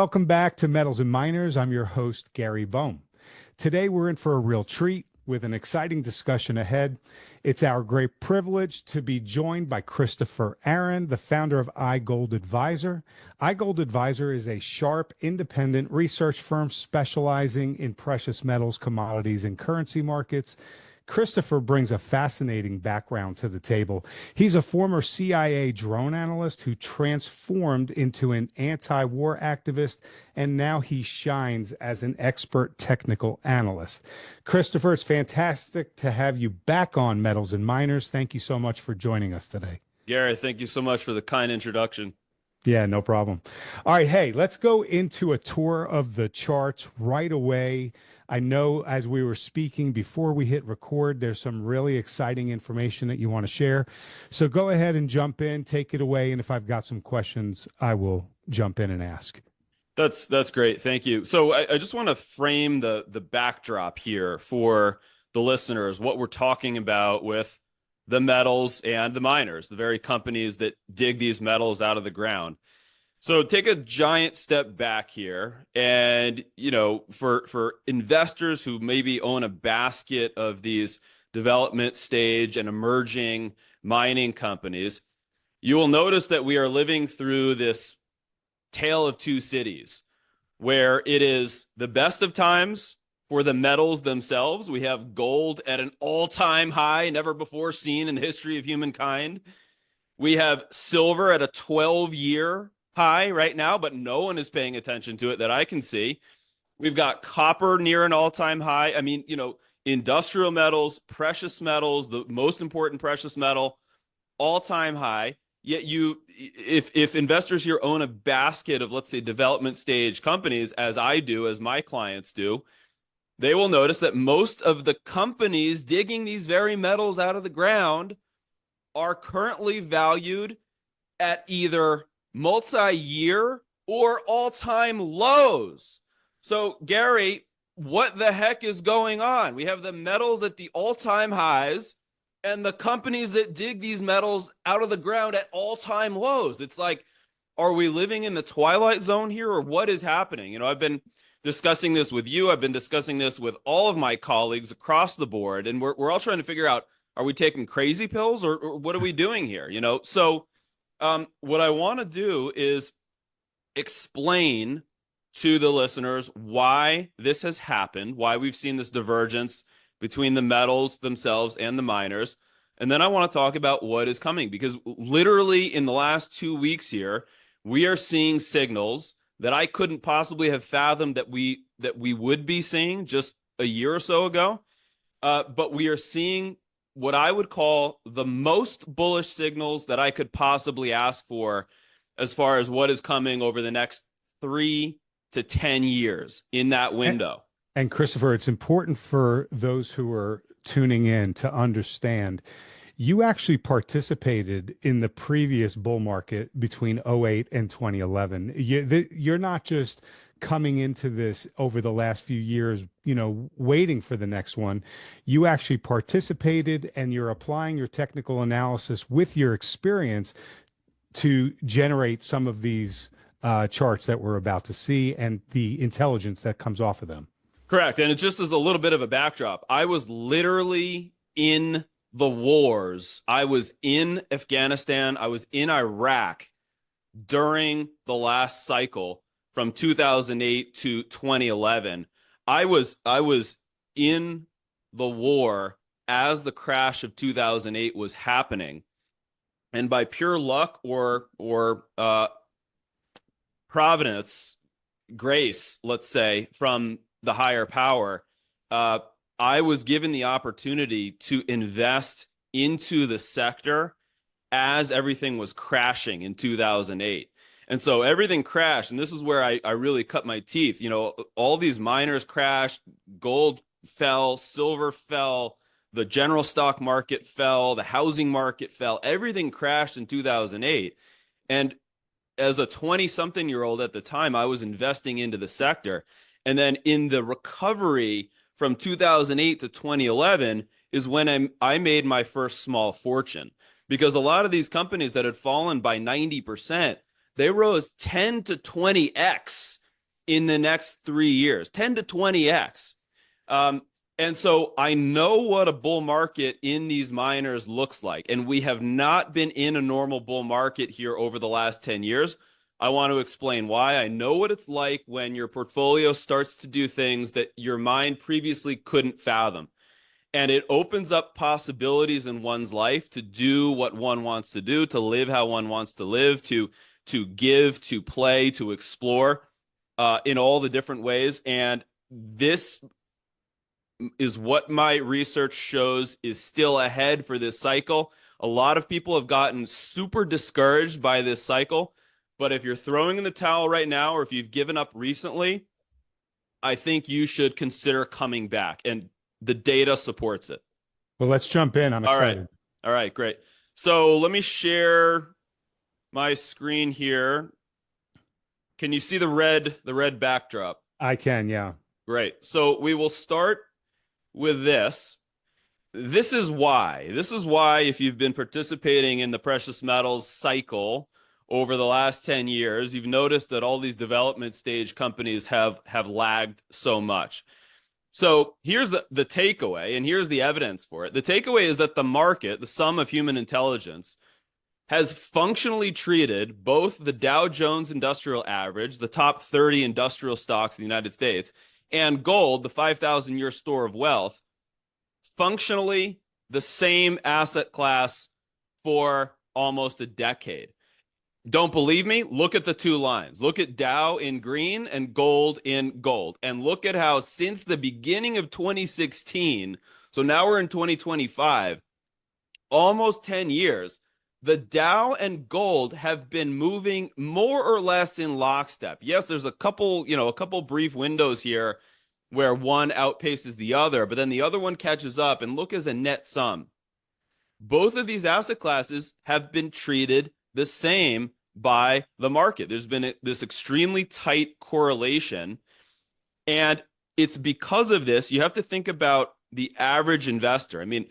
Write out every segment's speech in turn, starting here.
Welcome back to Metals and Miners. I'm your host, Gary Bohm. Today, we're in for a real treat with an exciting discussion ahead. It's our great privilege to be joined by Christopher Aaron, the founder of iGold Advisor. iGold Advisor is a sharp, independent research firm specializing in precious metals, commodities, and currency markets. Christopher brings a fascinating background to the table. He's a former CIA drone analyst who transformed into an anti-war activist, and now he shines as an expert technical analyst. Christopher, it's fantastic to have you back on Metals and Miners. Thank you so much for joining us today. Gary, thank you so much for the kind introduction. Yeah, no problem. All right, hey, let's go into a tour of the charts right away. I know as we were speaking before we hit record, there's some really exciting information that you want to share. So go ahead and jump in, take it away. And if I've got some questions, I will jump in and ask. That's great. Thank you. So I just want to frame the backdrop here for the listeners, what we're talking about with the metals and the miners, the very companies that dig these metals out of the ground. So take a giant step back here, and for investors who maybe own a basket of these development stage and emerging mining companies, you will notice that we are living through this tale of two cities, where it is the best of times for the metals themselves. We have gold at an all-time high, never before seen in the history of humankind. We have silver at a 12-year high right now, but no one is paying attention to it that I can see. We've got copper near an all-time high. I mean, industrial metals, precious metals, the most important precious metal, all-time high. Yet if investors here own a basket of, let's say, development stage companies, as I do, as my clients do, they will notice that most of the companies digging these very metals out of the ground are currently valued at either multi-year or all-time lows. So, Gary, what the heck is going on? We have the metals at the all-time highs and the companies that dig these metals out of the ground at all-time lows. It's like, are we living in the twilight zone here, or what is happening? I've been discussing this with you. I've been discussing this with all of my colleagues across the board, and we're all trying to figure out, are we taking crazy pills, or what are we doing here? So what I want to do is explain to the listeners why this has happened, why we've seen this divergence between the metals themselves and the miners. And then I want to talk about what is coming, because literally in the last 2 weeks here, we are seeing signals that I couldn't possibly have fathomed that we would be seeing just a year or so ago. But we are seeing what I would call the most bullish signals that I could possibly ask for as far as what is coming over the next 3 to 10 years in that window. And Christopher, it's important for those who are tuning in to understand you actually participated in the previous bull market between '08 and 2011. You're not just coming into this over the last few years, waiting for the next one. You actually participated, and you're applying your technical analysis with your experience to generate some of these charts that we're about to see and the intelligence that comes off of them. Correct. And it just is a little bit of a backdrop. I was literally in the wars. I was in Afghanistan. I was in Iraq during the last cycle from 2008 to 2011. I was in the war as the crash of 2008 was happening. And by pure luck or providence, grace, let's say, from the higher power, I was given the opportunity to invest into the sector as everything was crashing in 2008. And so everything crashed, and this is where I really cut my teeth. All these miners crashed, gold fell, silver fell, the general stock market fell, the housing market fell, everything crashed in 2008. And as a 20-something-year-old at the time, I was investing into the sector. And then in the recovery from 2008 to 2011 is when I made my first small fortune, because a lot of these companies that had fallen by 90%, they rose 10 to 20x in the next 3 years, 10 to 20x. And so I know what a bull market in these miners looks like. And we have not been in a normal bull market here over the last 10 years. I want to explain why. I know what it's like when your portfolio starts to do things that your mind previously couldn't fathom. And it opens up possibilities in one's life to do what one wants to do, to live how one wants to live, to give, to play, to explore in all the different ways. And this is what my research shows is still ahead for this cycle. A lot of people have gotten super discouraged by this cycle. But if you're throwing in the towel right now, or if you've given up recently, I think you should consider coming back. And the data supports it. Well, let's jump in. I'm excited. All right, great. So let me share my screen here. Can you see the red backdrop? I can, yeah. Great. So we will start with this. This is why. This is why, if you've been participating in the precious metals cycle over the last 10 years, you've noticed that all these development stage companies have lagged so much. So here's the takeaway, and here's the evidence for it. The takeaway is that the market, the sum of human intelligence, has functionally treated both the Dow Jones Industrial Average, the top 30 industrial stocks in the United States, and gold, the 5,000-year store of wealth, functionally the same asset class for almost a decade. Don't believe me? Look at the two lines. Look at Dow in green and gold in gold. And look at how since the beginning of 2016, so now we're in 2025, almost 10 years, the Dow and gold have been moving more or less in lockstep. Yes, there's a couple brief windows here where one outpaces the other, but then the other one catches up, and look as a net sum. Both of these asset classes have been treated the same by the market. There's been this extremely tight correlation, and it's because of this. You have to think about the average investor. I mean,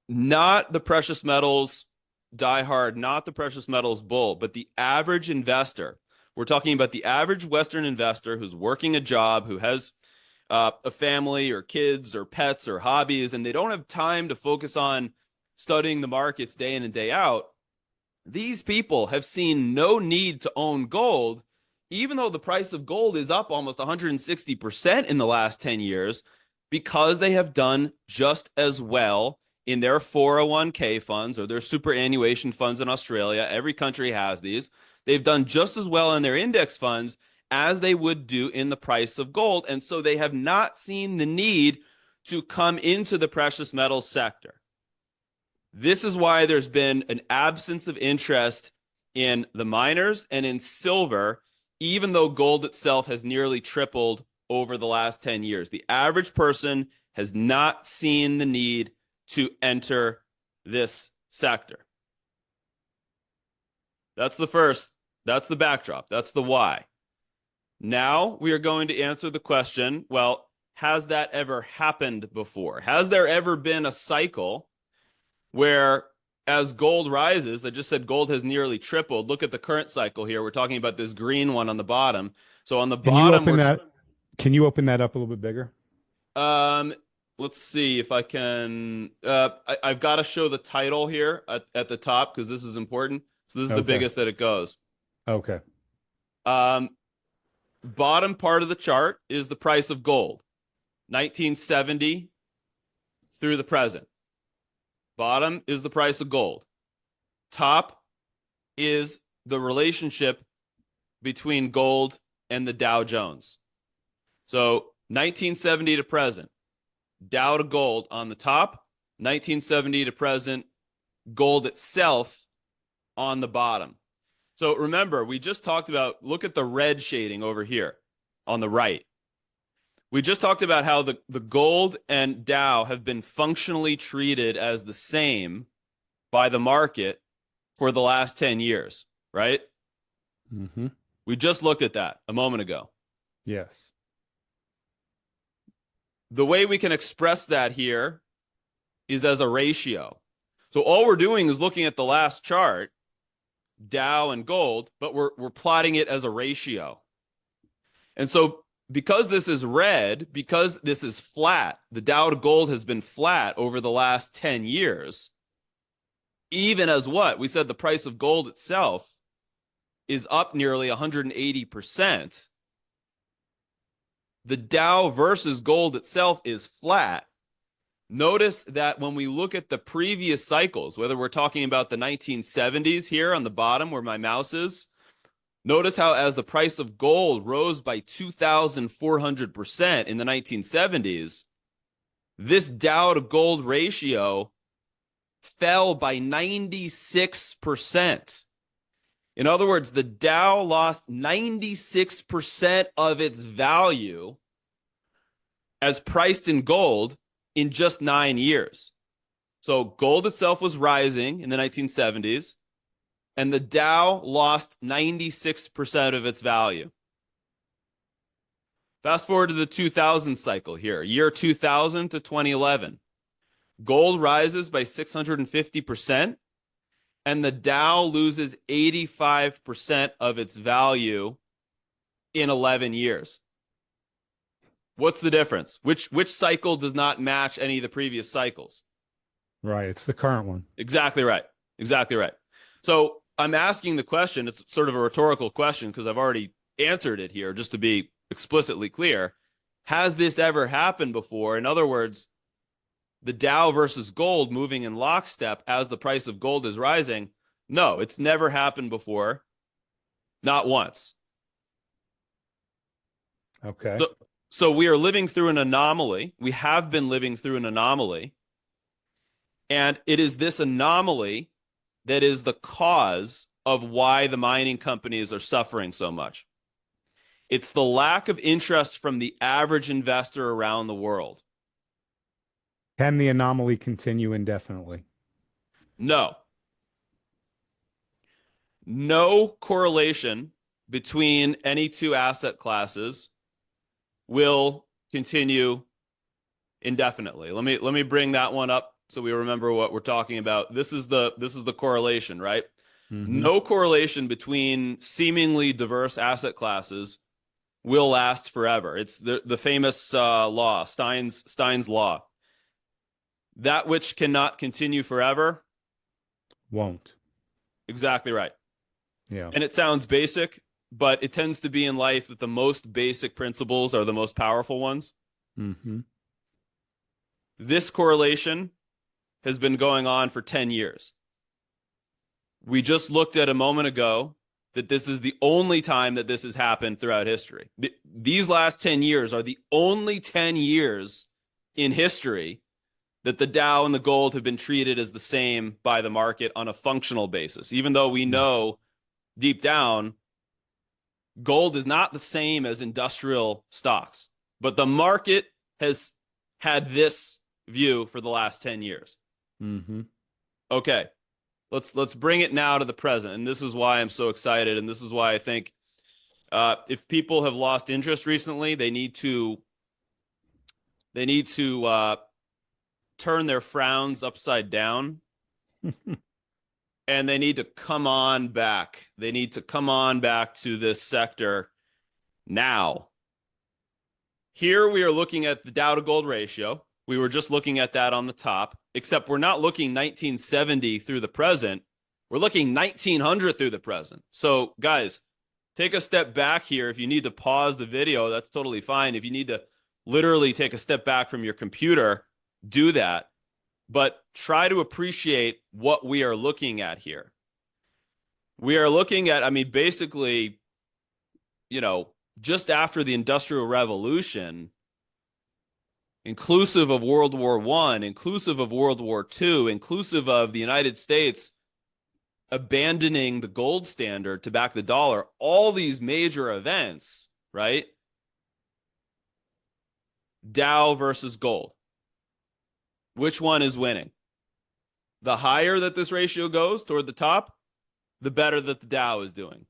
not the precious metals diehard, not the precious metals bull, but the average investor. We're talking about the average Western investor who's working a job, who has a family or kids or pets or hobbies, and they don't have time to focus on studying the markets day in and day out. These people have seen no need to own gold, even though the price of gold is up almost 160% in the last 10 years, because they have done just as well in their 401k funds or their superannuation funds in Australia. Every country has these. They've done just as well in their index funds as they would do in the price of gold. And so they have not seen the need to come into the precious metals sector. This is why there's been an absence of interest in the miners and in silver, even though gold itself has nearly tripled over the last 10 years. The average person has not seen the need to enter this sector. That's the first. That's the backdrop. That's the why. Now we are going to answer the question, well, has that ever happened before? Has there ever been a cycle where as gold rises, I just said gold has nearly tripled. Look at the current cycle here. We're talking about this green one on the bottom. So on the bottom, can you open that up a little bit bigger? Let's see if I can. I've got to show the title here at the top because this is important. So this is the biggest that it goes. Okay. Bottom part of the chart is the price of gold, 1970 through the present. Bottom is the price of gold. Top is the relationship between gold and the Dow Jones. So 1970 to present, Dow to gold on the top, 1970 to present, gold itself on the bottom. So remember, we just talked about, look at the red shading over here on the right. We just talked about how the gold and Dow have been functionally treated as the same by the market for the last 10 years, right? Mm-hmm. We just looked at that a moment ago. Yes. The way we can express that here is as a ratio. So all we're doing is looking at the last chart, Dow and gold, but we're plotting it as a ratio. And so because this is red, because this is flat, the Dow to gold has been flat over the last 10 years, even as what? We said the price of gold itself is up nearly 180%. The Dow versus gold itself is flat. Notice that when we look at the previous cycles, whether we're talking about the 1970s here on the bottom where my mouse is, notice how as the price of gold rose by 2,400% in the 1970s, this Dow to gold ratio fell by 96%. In other words, the Dow lost 96% of its value as priced in gold in just 9 years. So gold itself was rising in the 1970s, and the Dow lost 96% of its value. Fast forward to the 2000 cycle here, year 2000 to 2011. Gold rises by 650%, and the Dow loses 85% of its value in 11 years. What's the difference? Which cycle does not match any of the previous cycles? Right. It's the current one. Exactly right. Exactly right. So I'm asking the question, it's sort of a rhetorical question because I've already answered it here, just to be explicitly clear. Has this ever happened before? In other words, the Dow versus gold moving in lockstep as the price of gold is rising? No, it's never happened before. Not once. Okay. So we are living through an anomaly. We have been living through an anomaly. And it is this anomaly that is the cause of why the mining companies are suffering so much. It's the lack of interest from the average investor around the world. Can the anomaly continue indefinitely? No. No correlation between any two asset classes will continue indefinitely. Let me bring that one up so we remember what we're talking about. This is the correlation, right? Mm-hmm. No correlation between seemingly diverse asset classes will last forever. It's the famous law, Stein's law. That which cannot continue forever Won't. Exactly right. Yeah. And it sounds basic, but it tends to be in life that the most basic principles are the most powerful ones. Mm-hmm. This correlation has been going on for 10 years. We just looked at a moment ago that this is the only time that this has happened throughout history. These last 10 years are the only 10 years in history that the Dow and the gold have been treated as the same by the market on a functional basis, even though we know deep down gold is not the same as industrial stocks. But the market has had this view for the last 10 years. Mm-hmm. Okay, let's bring it now to the present. And this is why I'm so excited. And this is why I think if people have lost interest recently, they need to turn their frowns upside down. And they need to come on back. They need to come on back to this sector now. Here we are looking at the Dow to gold ratio. We were just looking at that on the top, except we're not looking 1970 through the present. We're looking 1900 through the present. So guys, take a step back here. If you need to pause the video, that's totally fine. If you need to literally take a step back from your computer, do that. But try to appreciate what we are looking at here. We are looking at, basically, just after the Industrial Revolution, inclusive of World War I, inclusive of World War II, inclusive of the United States abandoning the gold standard to back the dollar, all these major events, right? Dow versus gold. Which one is winning? The higher that this ratio goes toward the top, the better that the Dow is doing.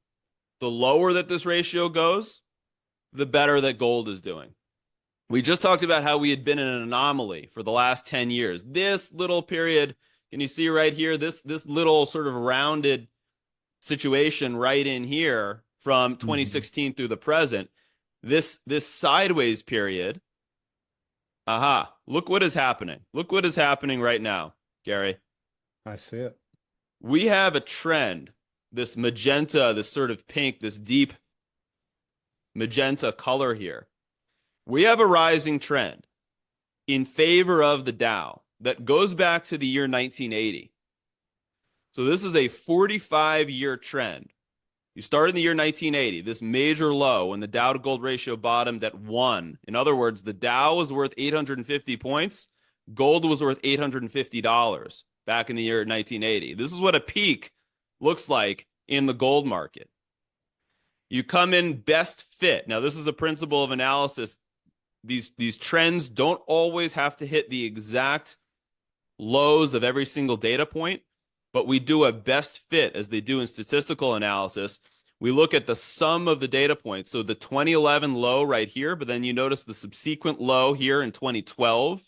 The lower that this ratio goes, the better that gold is doing. We just talked about how we had been in an anomaly for the last 10 years. This little period, can you see right here, this little sort of rounded situation right in here from 2016 through the present, this sideways period. Aha, look what is happening. Look what is happening right now, Gary. I see it. We have a trend, this magenta, this sort of pink, this deep magenta color here. We have a rising trend in favor of the Dow that goes back to the year 1980. So this is a 45-year trend. You started in the year 1980, this major low when the Dow to gold ratio bottomed at 1. In other words, the Dow was worth 850 points. Gold was worth $850 back in the year 1980. This is what a peak looks like in the gold market. You come in best fit. Now, this is a principle of analysis. These trends don't always have to hit the exact lows of every single data point, but we do a best fit as they do in statistical analysis. We look at the sum of the data points. So the 2011 low right here, but then you notice the subsequent low here in 2012,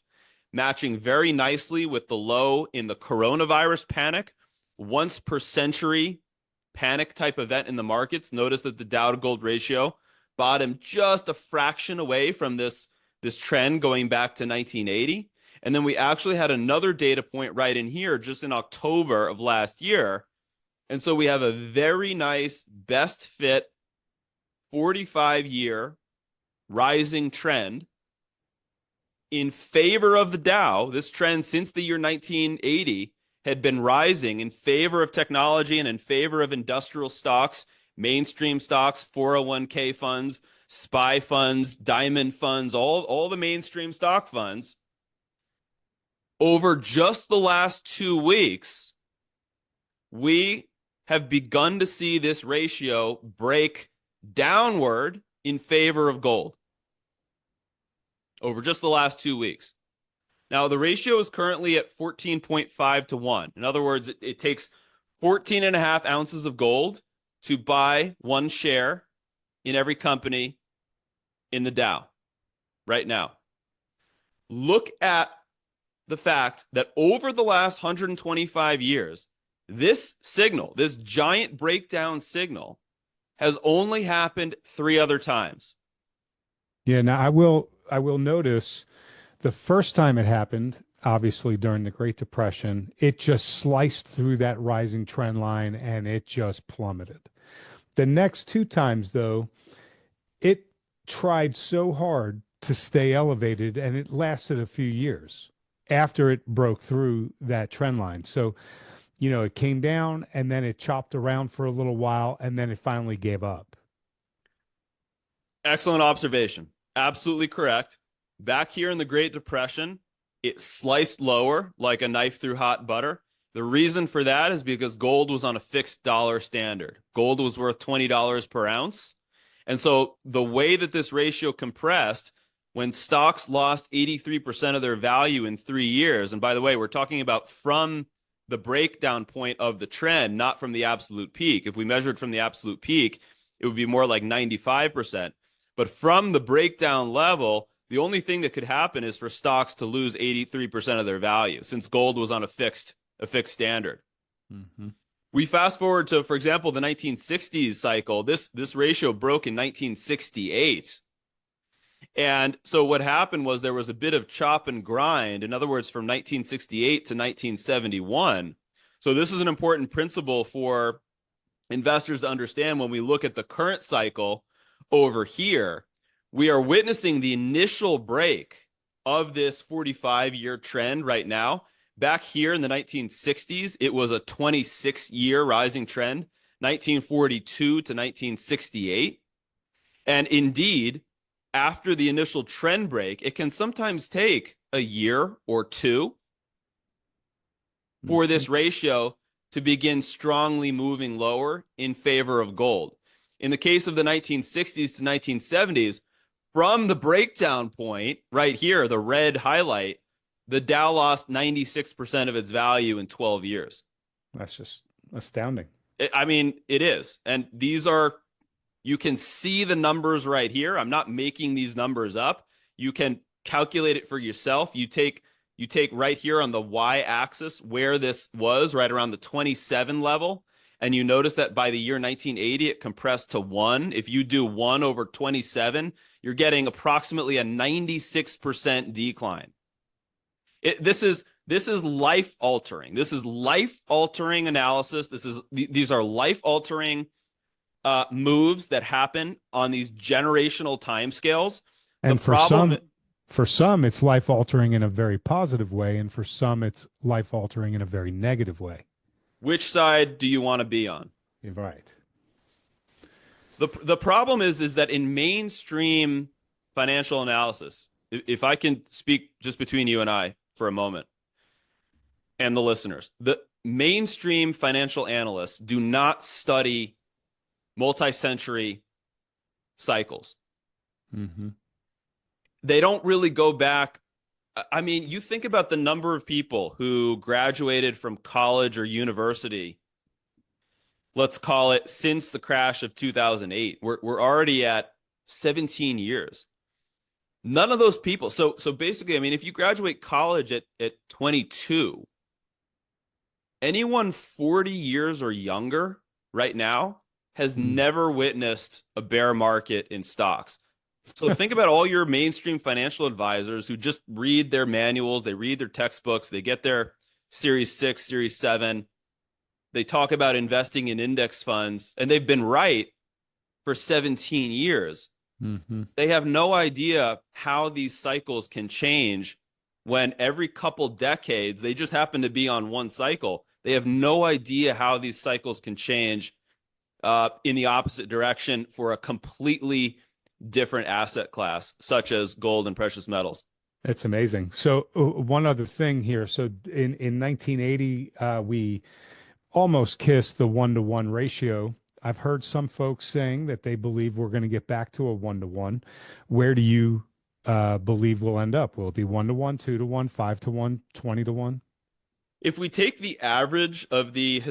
matching very nicely with the low in the coronavirus panic, once per century panic type event in the markets. Notice that the Dow to gold ratio bottomed just a fraction away from this trend going back to 1980. And then we actually had another data point right in here just in October of last year. And so we have a very nice best fit 45-year rising trend in favor of the Dow. This trend since the year 1980 had been rising in favor of technology and in favor of industrial stocks, mainstream stocks, 401k funds, SPY funds, diamond funds, all the mainstream stock funds. Over just the last 2 weeks, we have begun to see this ratio break downward in favor of gold. Over just the last 2 weeks. Now, the ratio is currently at 14.5 to 1. In other words, it takes 14 and a half ounces of gold to buy one share in every company in the Dow right now. Look at the fact that over the last 125 years, this signal, this giant breakdown signal, has only happened 3 other times. Yeah, now I will notice the first time it happened, obviously during the Great Depression, it just sliced through that rising trend line and it just plummeted. The next 2 times, though, it tried so hard to stay elevated and it lasted a few years after it broke through that trend line. So, it came down and then it chopped around for a little while and then it finally gave up. Excellent observation. Absolutely correct. Back here in the Great Depression, it sliced lower like a knife through hot butter. The reason for that is because gold was on a fixed dollar standard. Gold was worth $20 per ounce. And so the way that this ratio compressed, when stocks lost 83% of their value in 3 years, and by the way, we're talking about from the breakdown point of the trend, not from the absolute peak. If we measured from the absolute peak, it would be more like 95%. But from the breakdown level, the only thing that could happen is for stocks to lose 83% of their value, since gold was on a fixed standard. Mm-hmm. We fast forward to, for example, the 1960s cycle. This ratio broke in 1968. And so what happened was there was a bit of chop and grind. In other words, from 1968 to 1971. So this is an important principle for investors to understand when we look at the current cycle over here. We are witnessing the initial break of this 45-year trend right now. Back here in the 1960s, it was a 26-year rising trend, 1942 to 1968. And indeed, after the initial trend break, it can sometimes take a year or 2 for this ratio to begin strongly moving lower in favor of gold. In the case of the 1960s to 1970s, from the breakdown point right here, the red highlight, the Dow lost 96% of its value in 12 years. That's just astounding. It is. And these are, you can see the numbers right here. I'm not making these numbers up. You can calculate it for yourself. You take right here on the y-axis where this was, right around the 27 level, and you notice that by the year 1980, it compressed to 1. If you do 1 over 27, you're getting approximately a 96% decline. This is life altering. This is life altering analysis. These are life altering moves that happen on these generational timescales. And for some, it's life altering in a very positive way, and for some, it's life altering in a very negative way. Which side do you want to be on? Right. The problem is that in mainstream financial analysis, if I can speak just between you and I for a moment, and the listeners, the mainstream financial analysts do not study multi-century cycles. Mm-hmm. They don't really go back. I mean, you think about the number of people who graduated from college or university, let's call it since the crash of 2008. We're already at 17 years. None of those people. So basically, I mean, if you graduate college at 22, anyone 40 years or younger right now has never witnessed a bear market in stocks. So think about all your mainstream financial advisors who just read their manuals, they read their textbooks, they get their Series 6, Series 7. They talk about investing in index funds, and they've been right for 17 years. Mm-hmm. They have no idea how these cycles can change when every couple decades, they just happen to be on one cycle. They have no idea how these cycles can change in the opposite direction for a completely different asset class, such as gold and precious metals. It's amazing. So one other thing here. So in 1980, we almost kissed the 1-to-1 ratio. I've heard some folks saying that they believe we're going to get back to a 1-to-1. Where do you believe we'll end up? Will it be 1-to-1, 2-to-1, 5-to-1, 20-to-1? If we take the average of the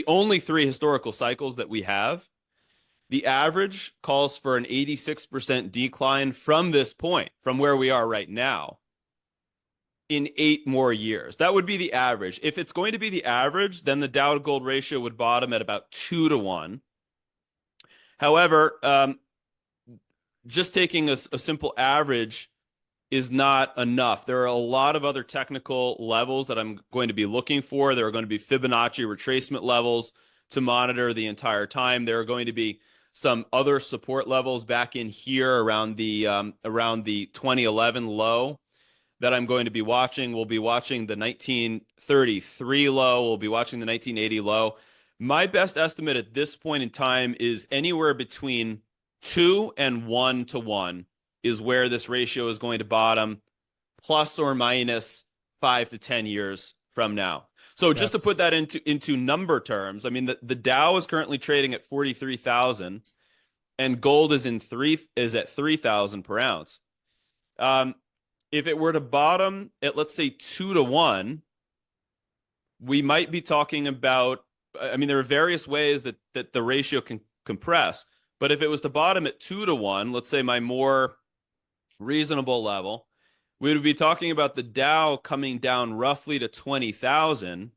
only 3 historical cycles that we have, the average calls for an 86% decline from this point, from where we are right now, in 8 more years. That would be the average. If it's going to be the average, then the Dow to gold ratio would bottom at about 2-to-1. However, just taking a simple average is not enough. There are a lot of other technical levels that I'm going to be looking for. There are going to be Fibonacci retracement levels to monitor the entire time. There are going to be some other support levels back in here around the 2011 low that I'm going to be watching. We'll be watching the 1933 low. We'll be watching the 1980 low. My best estimate at this point in time is anywhere between 2 and 1-to-1 is where this ratio is going to bottom, plus or minus 5 to 10 years from now. So just to put that into number terms, I mean, the Dow is currently trading at 43,000, and gold is at 3,000 per ounce. If it were to bottom at, let's say, 2-to-1, we might be talking about, I mean, there are various ways that the ratio can compress, but if it was to bottom at 2-to-1, let's say my more reasonable level, we would be talking about the Dow coming down roughly to 20,000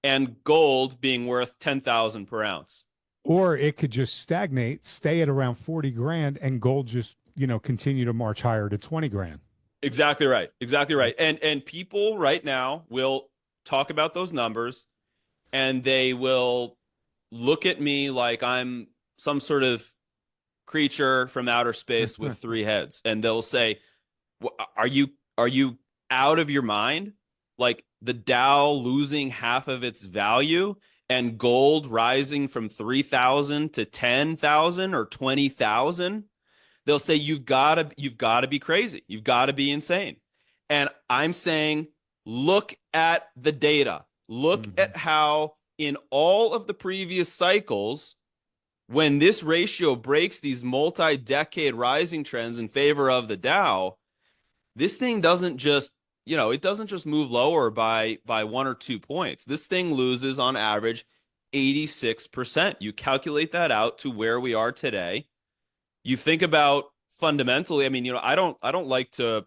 and gold being worth 10,000 per ounce. Or it could just stagnate, stay at around 40 grand, and gold just, continue to march higher to 20 grand. Exactly right. Exactly right. And people right now will talk about those numbers, and they will look at me like I'm some sort of creature from outer space with 3 heads, and they'll say, are you out of your mind? Like the Dow losing half of its value and gold rising from 3,000 to 10,000 or 20,000? They'll say you've got to be crazy. You've got to be insane. And I'm saying, look at the data. Look at how in all of the previous cycles, when this ratio breaks these multi-decade rising trends in favor of the Dow, this thing doesn't just, it doesn't just move lower by 1 or 2 points. This thing loses on average 86%. You calculate that out to where we are today. You think about fundamentally, I mean, I don't like to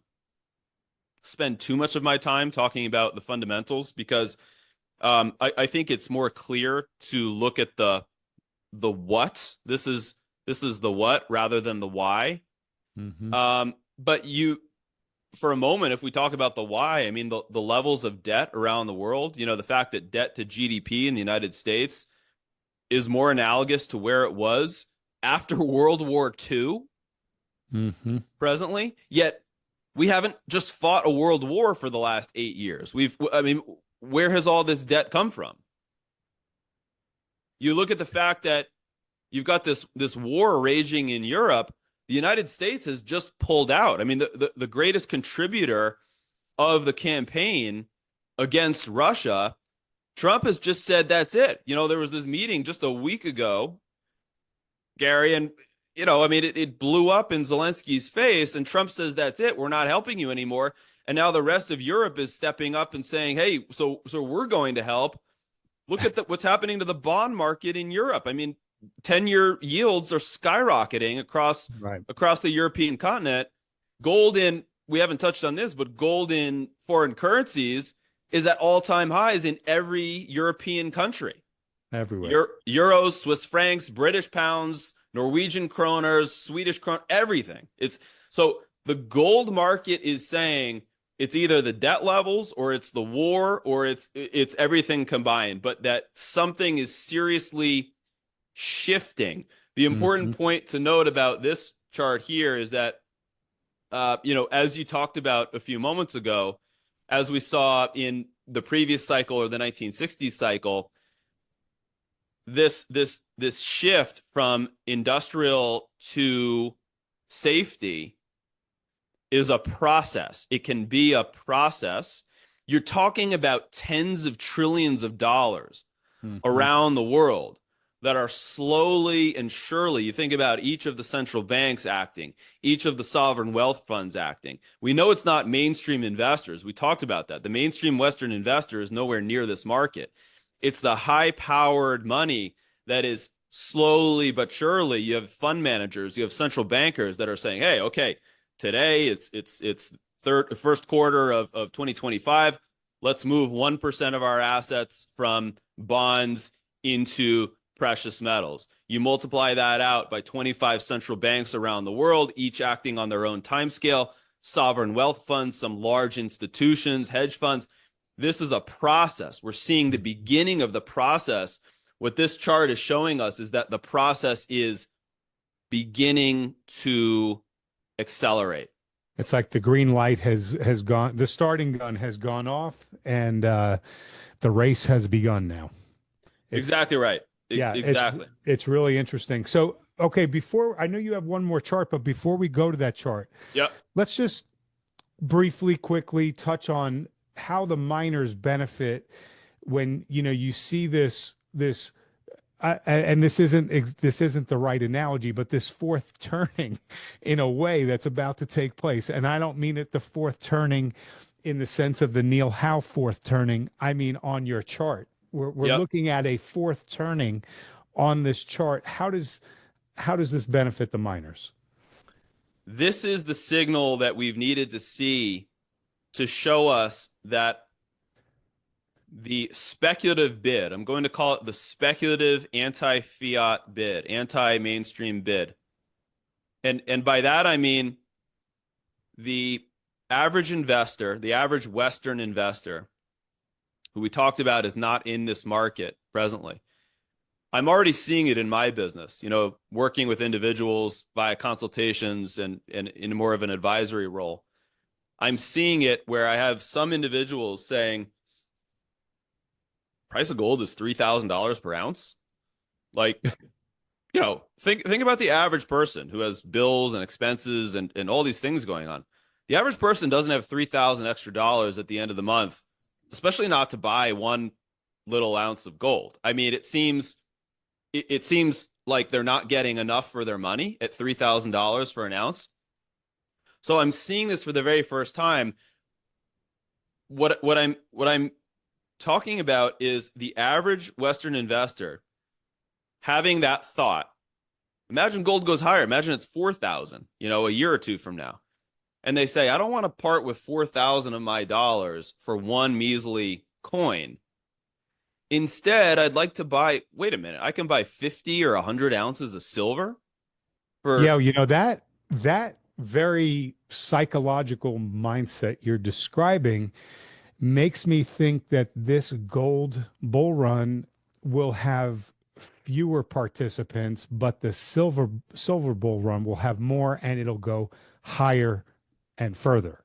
spend too much of my time talking about the fundamentals because I think it's more clear to look at the what. This is the what rather than the why. Mm-hmm. But for a moment, if we talk about the why, I mean the levels of debt around the world, the fact that debt to GDP in the United States is more analogous to where it was after World War II Mm-hmm. presently, yet we haven't just fought a world war for the last 8 years. I mean, where has all this debt come from? You look at the fact that you've got this war raging in Europe. The United States has just pulled out. I mean, the greatest contributor of the campaign against Russia, Trump has just said that's it. There was this meeting just a week ago, Gary, and I mean, it blew up in Zelensky's face, and Trump says that's it. We're not helping you anymore. And now the rest of Europe is stepping up and saying, "Hey, so we're going to help." Look at what's happening to the bond market in Europe. I mean, 10-year yields are skyrocketing Right. across the European continent. Gold in we haven't touched on this, but gold in foreign currencies is at all-time highs in every European country. Everywhere. Euros, Swiss francs, British pounds, Norwegian kroners, Swedish kroners, everything. So the gold market is saying it's either the debt levels or it's the war or it's everything combined, but that something is seriously shifting. The important Mm-hmm. point to note about this chart here is that, as you talked about a few moments ago, as we saw in the previous cycle or the 1960s cycle, this shift from industrial to safety is a process. It can be a process. You're talking about tens of trillions of dollars around the world that are slowly and surely, you think about each of the central banks acting, each of the sovereign wealth funds acting. We know it's not mainstream investors. We talked about that. The mainstream Western investor is nowhere near this market. It's the high-powered money that is slowly but surely. You have fund managers, you have central bankers that are saying, "Hey, okay, today it's first quarter of 2025. Let's move 1% of our assets from bonds into precious metals." You multiply that out by 25 central banks around the world, each acting on their own timescale, sovereign wealth funds, some large institutions, hedge funds. This is a process. We're seeing the beginning of the process. What this chart is showing us is that the process is beginning to accelerate. It's like the green light has gone, the starting gun has gone off, and the race has begun now. Exactly right. Yeah, Exactly. it's really interesting. So, okay, before I know you have one more chart, but before we go to that chart, Yep. let's just quickly touch on how the miners benefit when you see this and this isn't the right analogy, but this fourth turning in a way that's about to take place. And I don't mean it the fourth turning in the sense of the Neil Howe fourth turning. I mean on your chart. We're Yep. looking at a fourth turning on this chart. How does this benefit the miners? This is the signal that we've needed to see to show us that the speculative bid, I'm going to call it the speculative anti-fiat bid, anti-mainstream bid. And by that I mean the average investor, the average Western investor, who we talked about is not in this market presently. I'm already seeing it in my business, working with individuals via consultations and in more of an advisory role. I'm seeing it where I have some individuals saying, price of gold is $3,000 per ounce. Like, think about the average person who has bills and expenses and all these things going on. The average person doesn't have 3,000 extra dollars at the end of the month, especially not to buy one little ounce of gold. I mean, it seems like they're not getting enough for their money at $3,000 for an ounce. So I'm seeing this for the very first time. What I'm talking about is the average Western investor having that thought. Imagine gold goes higher. Imagine it's 4,000, a year or two from now. And they say, I don't want to part with 4,000 of my dollars for one measly coin. Instead, I'd like to buy, wait a minute, I can buy 50 or 100 ounces of silver for, Yeah, you know that very psychological mindset you're describing makes me think that this gold bull run will have fewer participants, but the silver bull run will have more and it'll go higher and further.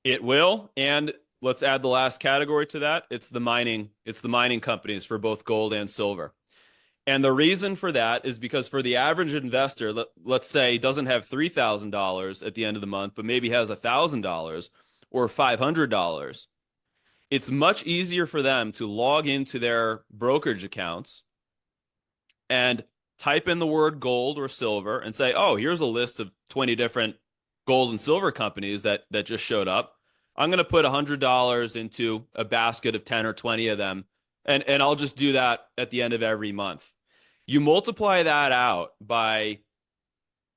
it will. And let's add the last category to that. It's the mining companies for both gold and silver. And the reason for that is because for the average investor, let's say doesn't have $3,000 at the end of the month, but maybe has $1,000 or $500, it's much easier for them to log into their brokerage accounts and type in the word gold or silver and say, oh, here's a list of 20 different gold and silver companies that just showed up. I'm going to put $100 into a basket of 10 or 20 of them, and I'll just do that at the end of every month. You multiply that out by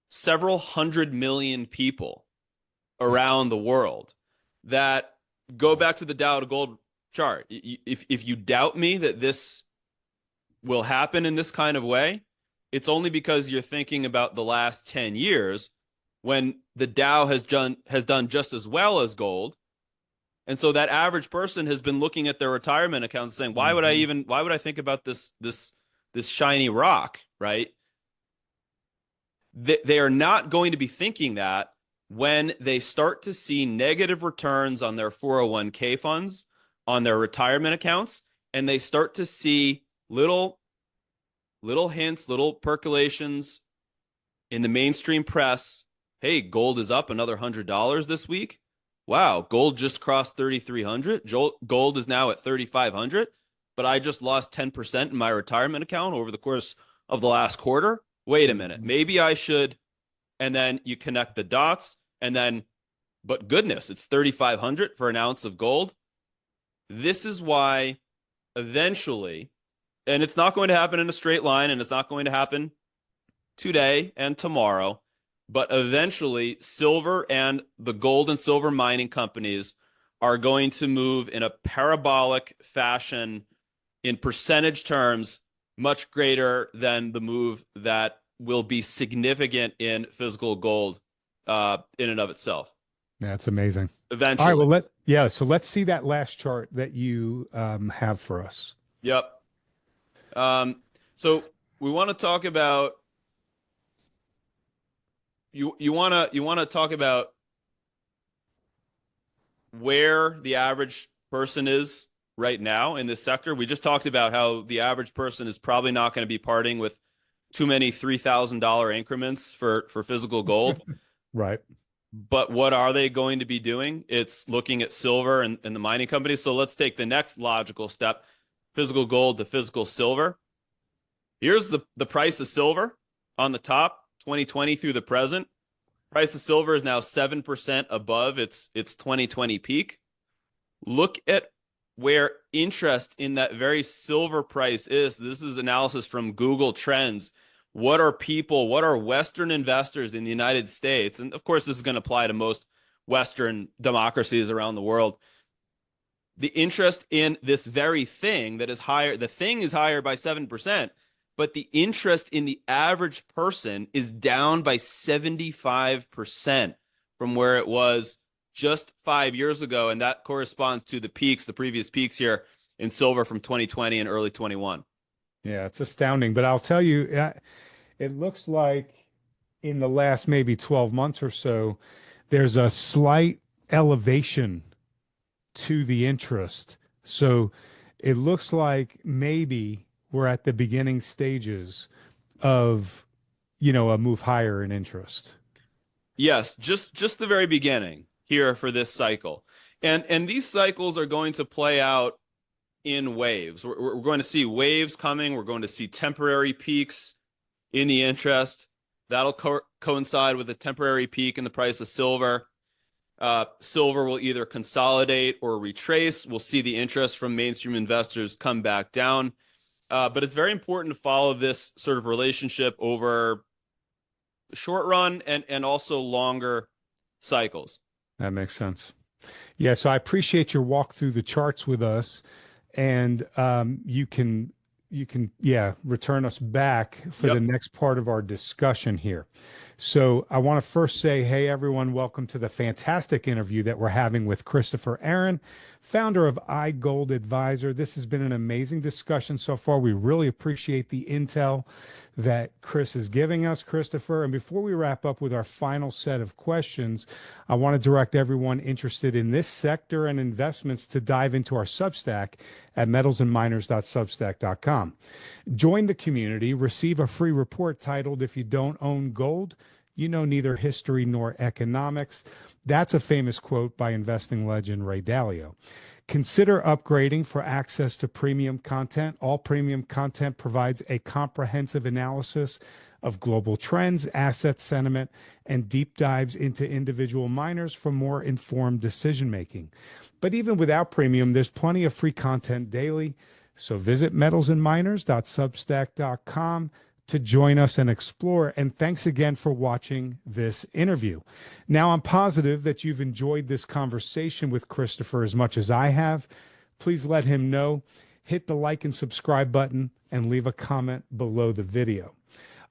several hundred million people around the world that go back to the Dow to gold chart. If you doubt me that this will happen in this kind of way, it's only because you're thinking about the last 10 years when the Dow has done just as well as gold. And so that average person has been looking at their retirement accounts saying, why would I think about this shiny rock, right? They are not going to be thinking that when they start to see negative returns on their 401k funds, on their retirement accounts, and they start to see little hints, little percolations in the mainstream press. Hey, gold is up another $100 this week. Wow, gold just crossed 3,300. Gold is now at 3,500, but I just lost 10% in my retirement account over the course of the last quarter. Wait a minute, maybe I should. And then you connect the dots, and then, but goodness, it's 3,500 for an ounce of gold. This is why eventually, and it's not going to happen in a straight line, and it's not going to happen today and tomorrow, but eventually silver and the gold and silver mining companies are going to move in a parabolic fashion in percentage terms, much greater than the move that will be significant in physical gold in and of itself. That's amazing. Eventually. All right, well, so let's see that last chart that you have for us. Yep. So we want to talk about you want to talk about where the average person is right now in this sector. We just talked about how the average person is probably not going to be parting with too many $3,000 increments for physical gold. Right. But what are they going to be doing? It's looking at silver and the mining companies. So let's take the next logical step, physical gold to physical silver. Here's the price of silver on the top, 2020 through the present. Price of silver is now 7% above its 2020 peak. Look at where interest in that very silver price is. This is analysis from Google Trends. What are Western investors in the United States? And of course, this is going to apply to most Western democracies around the world. The interest in this very thing that is higher, the thing is higher by 7%, but the interest in the average person is down by 75% from where it was just 5 years ago. And that corresponds to the previous peaks here in silver from 2020 and early 21. Yeah, it's astounding. But I'll tell you, it looks like in the last maybe 12 months or so, there's a slight elevation to the interest. So it looks like maybe we're at the beginning stages of, a move higher in interest. Yes, just the very beginning here for this cycle. And these cycles are going to play out in waves. We're going to see waves coming. We're going to see temporary peaks in the interest. That'll coincide with a temporary peak in the price of silver. Silver will either consolidate or retrace. We'll see the interest from mainstream investors come back down. But it's very important to follow this sort of relationship over short run and also longer cycles. That makes sense. Yeah, so I appreciate your walk through the charts with us. and you can return us back for the Yep. next part of our discussion here. So I want to first say, hey everyone, welcome to the fantastic interview that we're having with Christopher Aaron, founder of iGold Advisor. This has been an amazing discussion so far. We really appreciate the intel that Chris is giving us, Christopher. And before we wrap up with our final set of questions, I want to direct everyone interested in this sector and investments to dive into our Substack at metalsandminers.substack.com. Join the community, receive a free report titled If You Don't Own Gold, You Know Neither History Nor Economics. That's a famous quote by investing legend Ray Dalio. Consider upgrading for access to premium content. All premium content provides a comprehensive analysis of global trends, asset sentiment, and deep dives into individual miners for more informed decision making. But even without premium, there's plenty of free content daily. So visit metalsandminers.substack.com to join us and explore. And thanks again for watching this interview. Now, I'm positive that you've enjoyed this conversation with Christopher as much as I have. Please let him know. Hit the like and subscribe button and leave a comment below the video.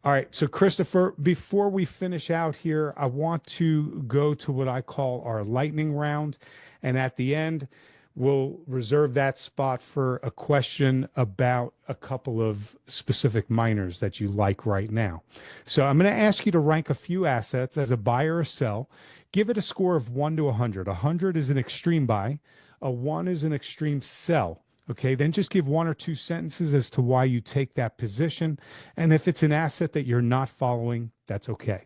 All right, so Christopher, before we finish out here, I want to go to what I call our lightning round. And at the end, we'll reserve that spot for a question about a couple of specific miners that you like right now. So I'm going to ask you to rank a few assets as a buy or a sell. Give it a score of 1 to 100. 100 is an extreme buy. A 1 is an extreme sell. Okay, then just give 1 or 2 sentences as to why you take that position. And if it's an asset that you're not following, that's okay.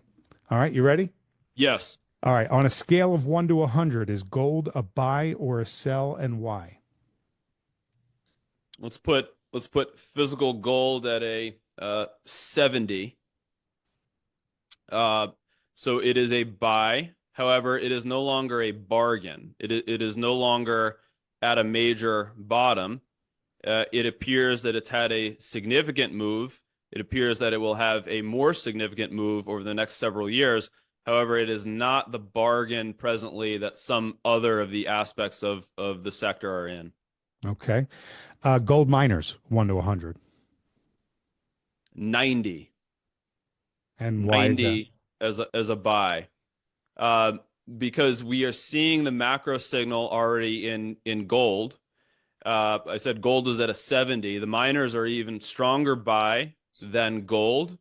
All right, you ready? Yes. All right, on a scale of 1 to 100, is gold a buy or a sell, and why? Let's put physical gold at a 70. So it is a buy. However, it is no longer a bargain. It is no longer at a major bottom. It appears that it's had a significant move. It appears that it will have a more significant move over the next several years. However, it is not the bargain presently that some other of the aspects of the sector are in. Okay. Gold miners, 1 to 100. 90. And why is that? 90 as a buy. Because we are seeing the macro signal already in gold. I said gold is at a 70. The miners are even stronger buy than gold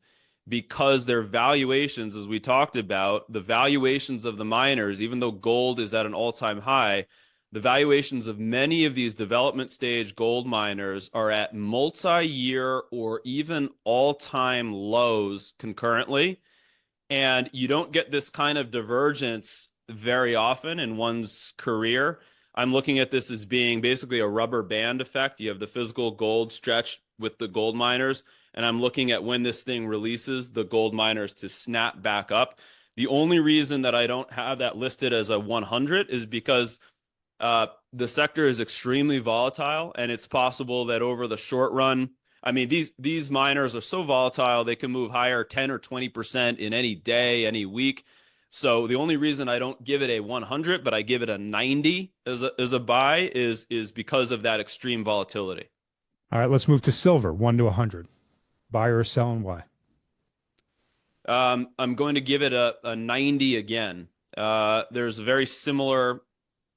because their valuations, as we talked about, the valuations of the miners, even though gold is at an all-time high, the valuations of many of these development stage gold miners are at multi-year or even all-time lows concurrently. And you don't get this kind of divergence very often in one's career. I'm looking at this as being basically a rubber band effect. You have the physical gold stretched with the gold miners, and I'm looking at when this thing releases the gold miners to snap back up. The only reason that I don't have that listed as a 100 is because the sector is extremely volatile, and it's possible that over the short run, I mean, these miners are so volatile, they can move higher 10 or 20% in any day, any week. So the only reason I don't give it a 100, but I give it a 90 as a buy is because of that extreme volatility. All right, let's move to silver, 1 to 100. Buy or sell, and why? I'm going to give it a 90 again. There's a very similar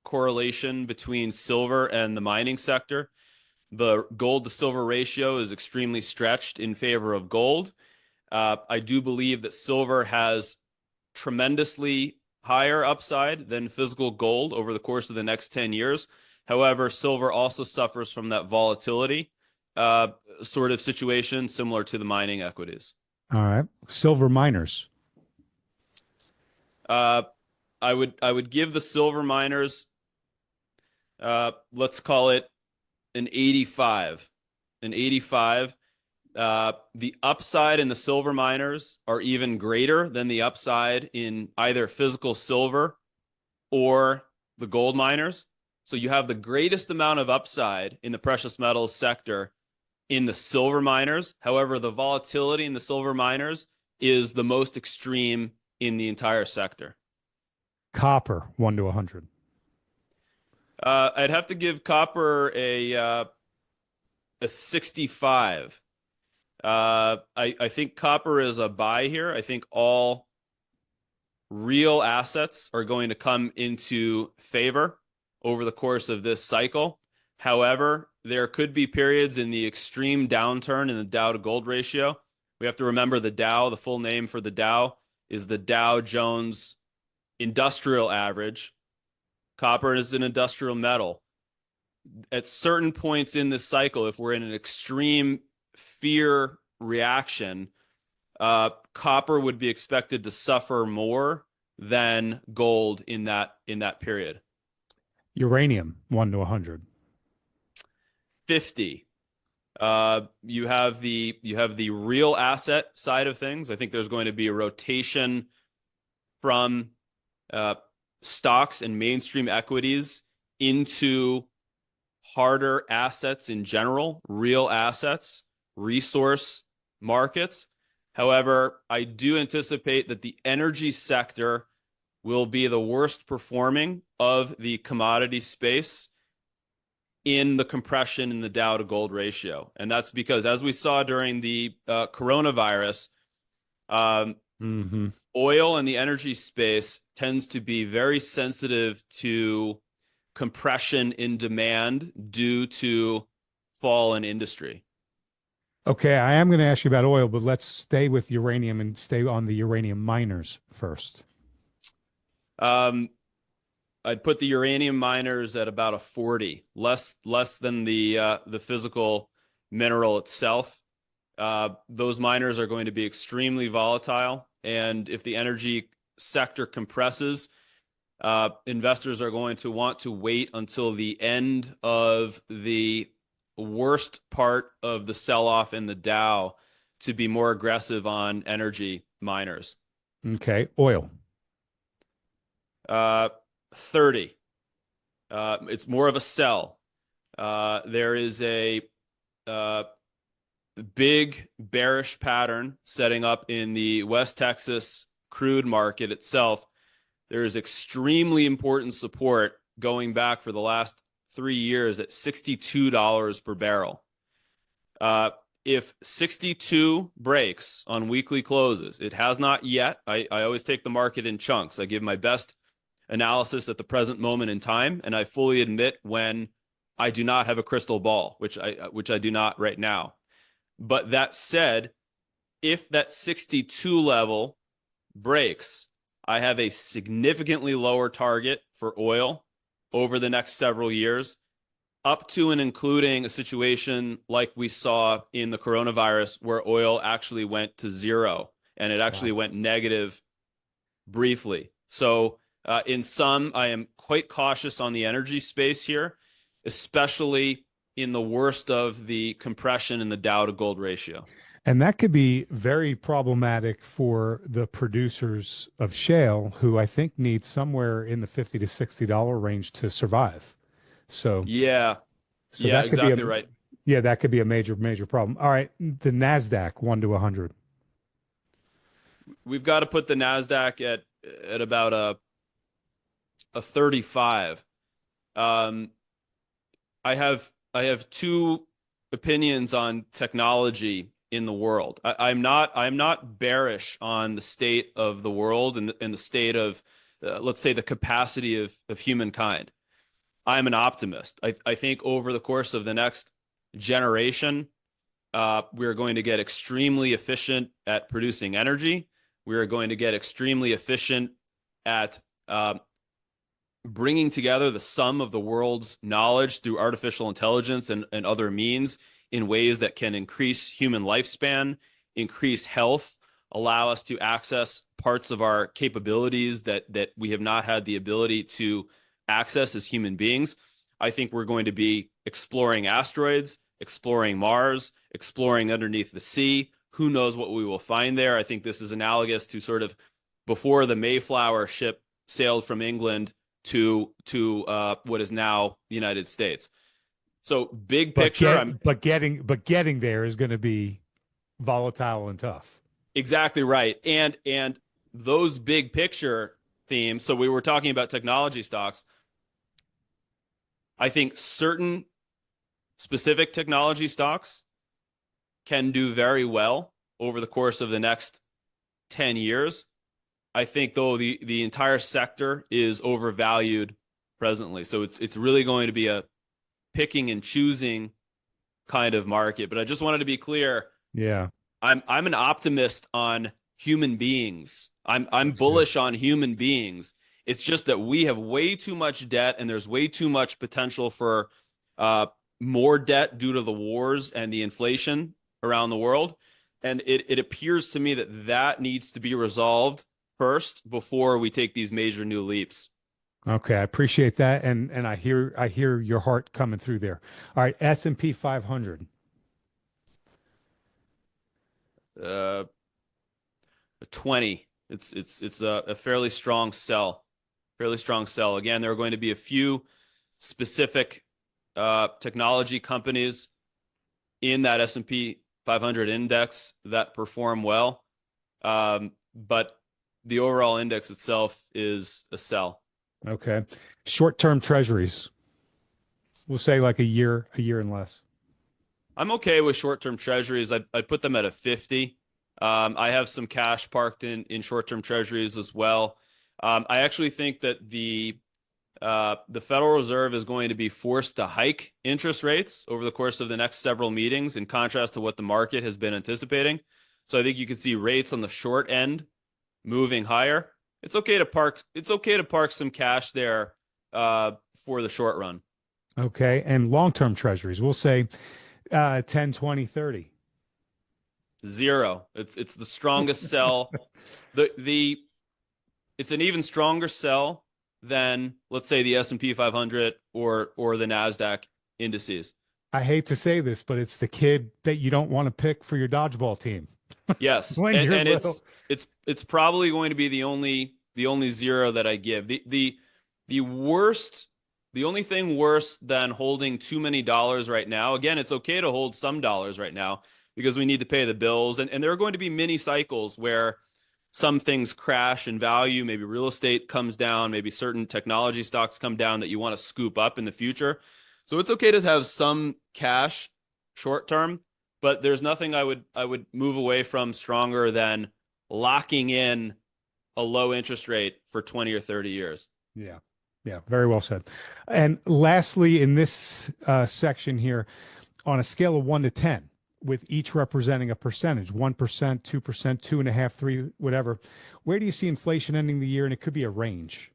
correlation between silver and the mining sector. The gold to silver ratio is extremely stretched in favor of gold. I do believe that silver has tremendously higher upside than physical gold over the course of the next 10 years. However, silver also suffers from that volatility sort of situation similar to the mining equities. All right. Silver miners. I would give the silver miners, let's call it an 85. An 85. The upside in the silver miners are even greater than the upside in either physical silver or the gold miners. So you have the greatest amount of upside in the precious metals sector in the silver miners. However, the volatility in the silver miners is the most extreme in the entire sector. Copper, 1 to 100. I'd have to give copper a a 65. I think copper is a buy here. I think all real assets are going to come into favor over the course of this cycle. However, there could be periods in the extreme downturn in the Dow to gold ratio. We have to remember the Dow, the full name for the Dow is the Dow Jones Industrial Average. Copper is an industrial metal. At certain points in this cycle, if we're in an extreme fear reaction, copper would be expected to suffer more than gold in that period. Uranium, 1 to 100. 50. You have the real asset side of things. I think there's going to be a rotation from stocks and mainstream equities into harder assets in general, real assets, resource markets. However, I do anticipate that the energy sector will be the worst performing of the commodity space in the compression in the Dow to gold ratio. And that's because, as we saw during the coronavirus, oil and the energy space tends to be very sensitive to compression in demand due to fall in industry. Okay, I am going to ask you about oil, but let's stay with uranium and stay on the uranium miners first. I'd put the uranium miners at about a 40, less than the physical mineral itself. Those miners are going to be extremely volatile, and if the energy sector compresses, investors are going to want to wait until the end of the worst part of the sell-off in the Dow to be more aggressive on energy miners. Okay, oil. 30. It's more of a sell. There is a big bearish pattern setting up in the West Texas crude market itself. There is extremely important support going back for the last 3 years at $62 per barrel. If 62 breaks on weekly closes, it has not yet. I always take the market in chunks. I give my best analysis at the present moment in time, and I fully admit when I do not have a crystal ball, which I do not right now. But that said, if that 62 level breaks, I have a significantly lower target for oil over the next several years, up to and including a situation like we saw in the coronavirus where oil actually went to zero and it actually went negative briefly. So in sum, I am quite cautious on the energy space here, especially in the worst of the compression in the Dow to gold ratio. And that could be very problematic for the producers of shale, who I think need somewhere in the $50 to $60 range to survive. So yeah, that could exactly be right. Yeah, that could be a major problem. All right, the Nasdaq 1 to 100. We've got to put the Nasdaq at about a 35. I have two opinions on technology in the world. I'm not bearish on the state of the world and the state of, let's say, the capacity of humankind. I'm an optimist. I think over the course of the next generation, we're going to get extremely efficient at producing energy. We're going to get extremely efficient at bringing together the sum of the world's knowledge through artificial intelligence and other means in ways that can increase human lifespan, increase health, allow us to access parts of our capabilities that we have not had the ability to access as human beings. I think we're going to be exploring asteroids, exploring Mars, exploring underneath the sea. Who knows what we will find there? I think this is analogous to sort of before the Mayflower ship sailed from England to what is now the United States. So big picture, but getting there is going to be volatile and tough. Exactly right. And those big picture themes. So we were talking about technology stocks. I think certain specific technology stocks can do very well over the course of the next 10 years. I think, though, the entire sector is overvalued presently. So it's really going to be a picking and choosing kind of market. But I just wanted to be clear. Yeah. I'm an optimist on human beings. I'm bullish on human beings. It's just that we have way too much debt, and there's way too much potential for more debt due to the wars and the inflation around the world. And it appears to me that that needs to be resolved first before we take these major new leaps. Okay, I appreciate that, and I hear your heart coming through there. All right, S&P 500. Uh, 20. It's a fairly strong sell. Fairly strong sell. Again, there are going to be a few specific technology companies in that S&P 500 index that perform well. But the overall index itself is a sell. Okay. Short-term treasuries. We'll say like a year and less. I'm okay with short-term treasuries. I'd put them at a 50. I have some cash parked in short-term treasuries as well. I actually think that the Federal Reserve is going to be forced to hike interest rates over the course of the next several meetings, in contrast to what the market has been anticipating. So I think you could see rates on the short end moving higher. It's okay to park some cash there for the short run. Okay. And long-term treasuries. We'll say 10, 20, 30. 0. It's the strongest sell. It's an even stronger sell than, let's say, the S&P 500 or the Nasdaq indices. I hate to say this, but it's the kid that you don't want to pick for your dodgeball team. Yes, When you're and little. it's probably going to be the only 0 that I give. The only thing worse than holding too many dollars right now. Again, it's okay to hold some dollars right now because we need to pay the bills, and there are going to be mini cycles where some things crash in value. Maybe real estate comes down, maybe certain technology stocks come down that you want to scoop up in the future. So it's okay to have some cash short term, but there's nothing I would move away from stronger than locking in a low interest rate for 20 or 30 years. Yeah. Yeah. Very well said. And lastly, in this section here, on a scale of 1 to 10, with each representing a percentage, 1%, 2%, 2.5%, 3%, whatever, where do you see inflation ending the year? And it could be a range.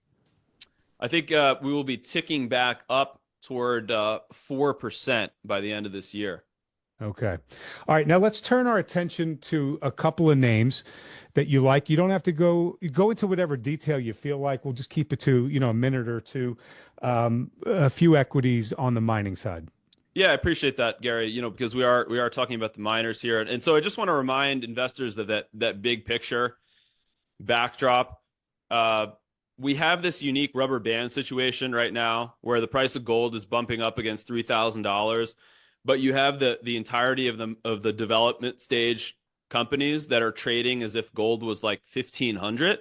I think we will be ticking back up toward 4% by the end of this year. Okay. All right. Now let's turn our attention to a couple of names that you like. You don't have to go into whatever detail you feel like. We'll just keep it to, a minute or two. A few equities on the mining side. Yeah, I appreciate that, Gary. Because we are talking about the miners here, and so I just want to remind investors that big picture backdrop. We have this unique rubber band situation right now where the price of gold is bumping up against $3,000, but you have the entirety of the development stage companies that are trading as if gold was like 1,500,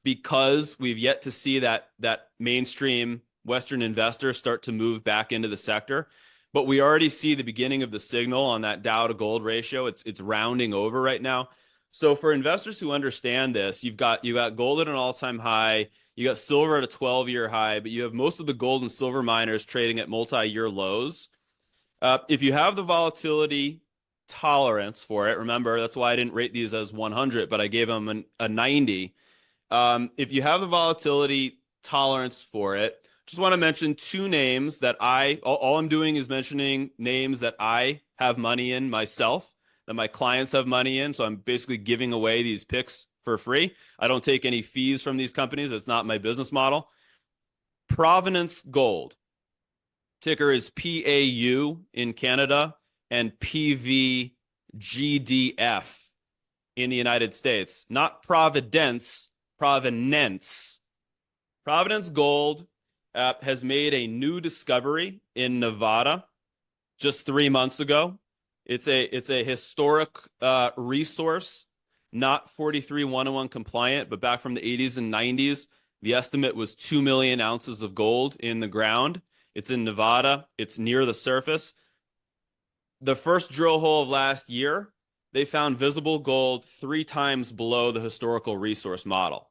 because we've yet to see that mainstream Western investor start to move back into the sector. But we already see the beginning of the signal on that Dow to gold ratio. It's rounding over right now. So for investors who understand this, you've got gold at an all-time high, you got silver at a 12-year high, but you have most of the gold and silver miners trading at multi-year lows. If you have the volatility tolerance for it, remember, that's why I didn't rate these as 100, but I gave them a 90. If you have the volatility tolerance for it, just want to mention two names that all I'm doing is mentioning names that I have money in myself, that my clients have money in. So I'm basically giving away these picks for free. I don't take any fees from these companies. It's not my business model. Provenance Gold. Ticker is PAU in Canada and PVGDF in the United States. Not Providence, Provenance. Provenance Gold has made a new discovery in Nevada just 3 months ago. It's a historic resource, not 43-101 compliant, but back from the 80s and 90s, the estimate was 2 million ounces of gold in the ground. It's in Nevada. It's near the surface. the first drill hole of last year, they found visible gold 3 times below the historical resource model.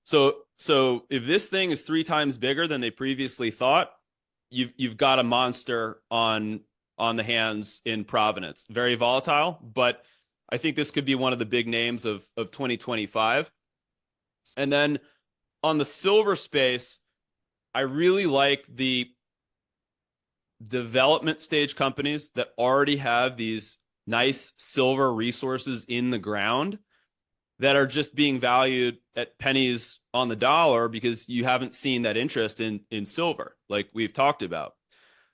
So if this thing is 3 times bigger than they previously thought, you've got a monster on the hands in Providence. Very volatile, but I think this could be one of the big names of 2025. And then on the silver space, I really like the development stage companies that already have these nice silver resources in the ground that are just being valued at pennies on the dollar because you haven't seen that interest in silver like we've talked about.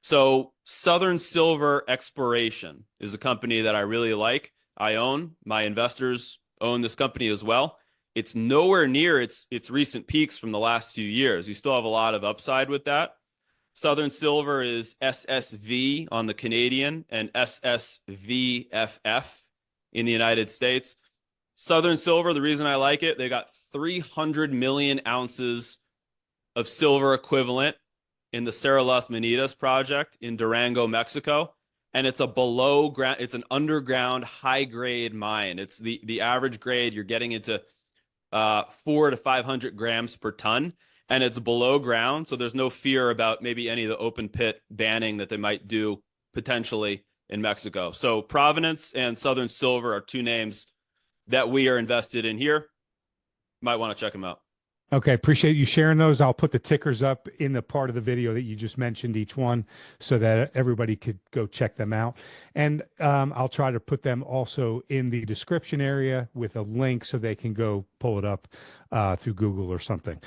So Southern Silver Exploration is a company that I really like. I own. My investors own this company as well. It's nowhere near its recent peaks from the last few years. You still have a lot of upside with that. Southern Silver is SSV on the Canadian and SSVFF in the United States. Southern Silver, the reason I like it, they got 300 million ounces of silver equivalent in the Cerro Las Menitas project in Durango, Mexico. And it's a below ground, it's an underground high grade mine. It's the average grade, you're getting into 400 to 500 grams per ton, and it's below ground. So there's no fear about maybe any of the open pit banning that they might do potentially in Mexico. So Providence and Southern Silver are 2 names that we are invested in here. Might want to check them out. Okay, appreciate you sharing those. I'll put the tickers up in the part of the video that you just mentioned, each one, so that everybody could go check them out. And I'll try to put them also in the description area with a link so they can go pull it up through Google or something.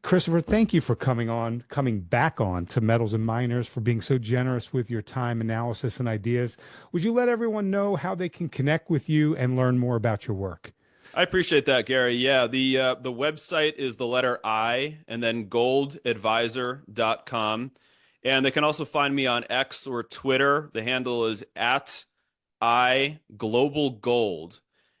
Christopher, thank you for coming back on to Metals and Miners, for being so generous with your time, analysis, and ideas. Would you let everyone know how they can connect with you and learn more about your work? I appreciate that, Gary. Yeah, the website is the letter I and then goldadvisor.com. And they can also find me on X or Twitter. The handle is at iGlobalGold.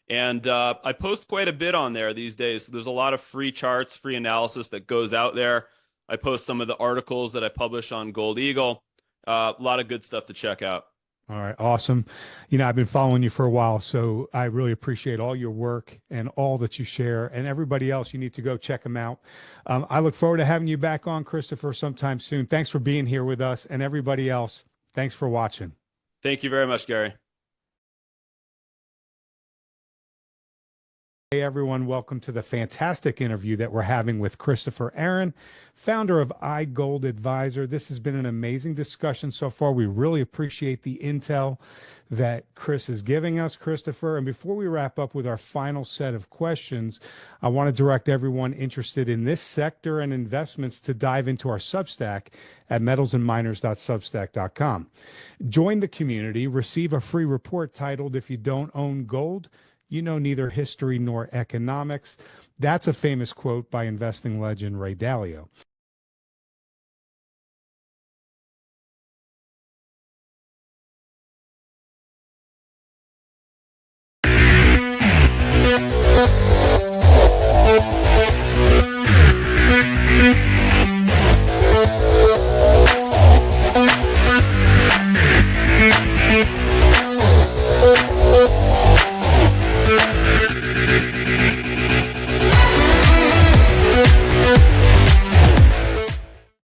And I post quite a bit on there these days. So there's a lot of free charts, free analysis that goes out there. I post some of the articles that I publish on Gold Eagle. A lot of good stuff to check out. All right. Awesome. You know, I've been following you for a while, so I really appreciate all your work and all that you share, and everybody else, you need to go check them out. I look forward to having you back on, Christopher, sometime soon. Thanks for being here with us, and everybody else, thanks for watching. Thank you very much, Gary. Hey everyone, welcome to the fantastic interview that we're having with Christopher Aaron, founder of iGold Advisor. This has been an amazing discussion so far. We really appreciate the intel that Chris is giving us, Christopher. And before we wrap up with our final set of questions, I want to direct everyone interested in this sector and investments to dive into our Substack at metalsandminers.substack.com. Join the community, receive a free report titled "If You Don't Own Gold, You Know Neither History Nor Economics." That's a famous quote by investing legend Ray Dalio.